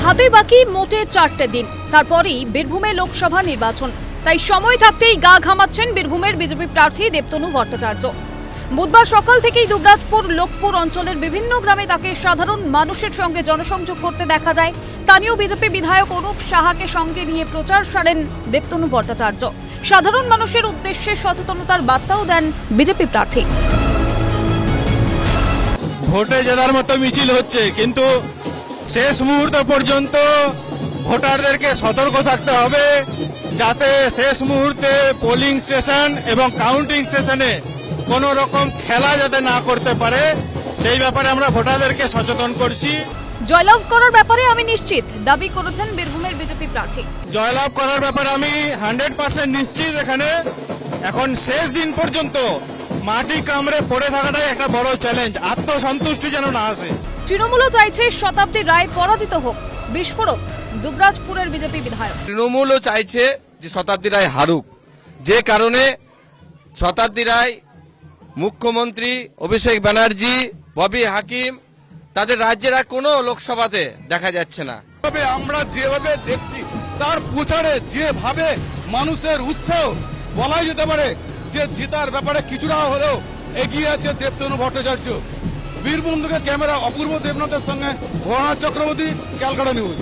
হাতে বাকি মোটে 4টে দিন, তারপরেই বীরভূমে লোকসভা নির্বাচন। তাই সময় থাকতেই গা ঘামাচ্ছেন বীরভূমের বিজেপি প্রার্থী দেবতনু ভট্টাচার্য। বুধবার সকাল থেকেই দুবরাজপুর লোকপুর অঞ্চলের বিভিন্ন গ্রামে তাকে সাধারণ মানুষের সঙ্গে জনসংযোগ করতে দেখা যায়। স্থানীয় বিজেপি বিধায়ক অনুপ সাহাকে সঙ্গে নিয়ে প্রচার সারেন দেবতনু ভট্টাচার্য। সাধারণ মানুষের উদ্দেশ্যে সচেতনতার বার্তাও দেন বিজেপি প্রার্থী। ভোটে জেতার মতো মিছিল হচ্ছে, কিন্তু শেষ মুহূর্ত পর্যন্ত ভোটারদেরকে সতর্ক থাকতে হবে, যাতে শেষ মুহূর্তে পোলিং স্টেশন এবং কাউন্টিং স্টেশনে কোনো রকম খেলা যাতে না করতে পারে, সেই ব্যাপারে আমরা ভোটারদেরকে সচেতন করছি। জয়লাভ করার ব্যাপারে আমি নিশ্চিত, দাবি করেছেন বীরভূমের বিজেপি প্রার্থী। জয়লাভ করার ব্যাপারে আমি 100% নিশ্চিত। এখানে এখন শেষ দিন পর্যন্ত মাটি কামড়ে পড়ে থাকাটাই একটা বড় চ্যালেঞ্জ। আত্মসন্তুষ্টি যেন না আসে। তৃণমূলও চাইছে শতাব্দী রায় পরাজিত হোক। বিস্ফোরক দুবরাজপুরের বিজেপি বিধায়ক। তৃণমূলও চাইছে যে শতাব্দী রায় হারুক, যে কারণে শতাব্দী রায়, মুখ্যমন্ত্রী অভিষেক ব্যানার্জি, ববি হাকিম, তাদের রাজ্যের আর কোনো লোকসভাতে দেখা যাচ্ছে না। তবে আমরা যেভাবে দেখছি তার প্রচারে যেভাবে মানুষের উৎসাহ, বলাই যেতে পারে যে জেতার ব্যাপারে কিছুটা হলেও এগিয়ে আছে দেবতনু ভট্টাচার্য। বীরভূম থেকে ক্যামেরা অপূর্ব দেবনাথের সঙ্গে ভরনাথ চক্রবর্তী, ক্যালকাটা নিউজ।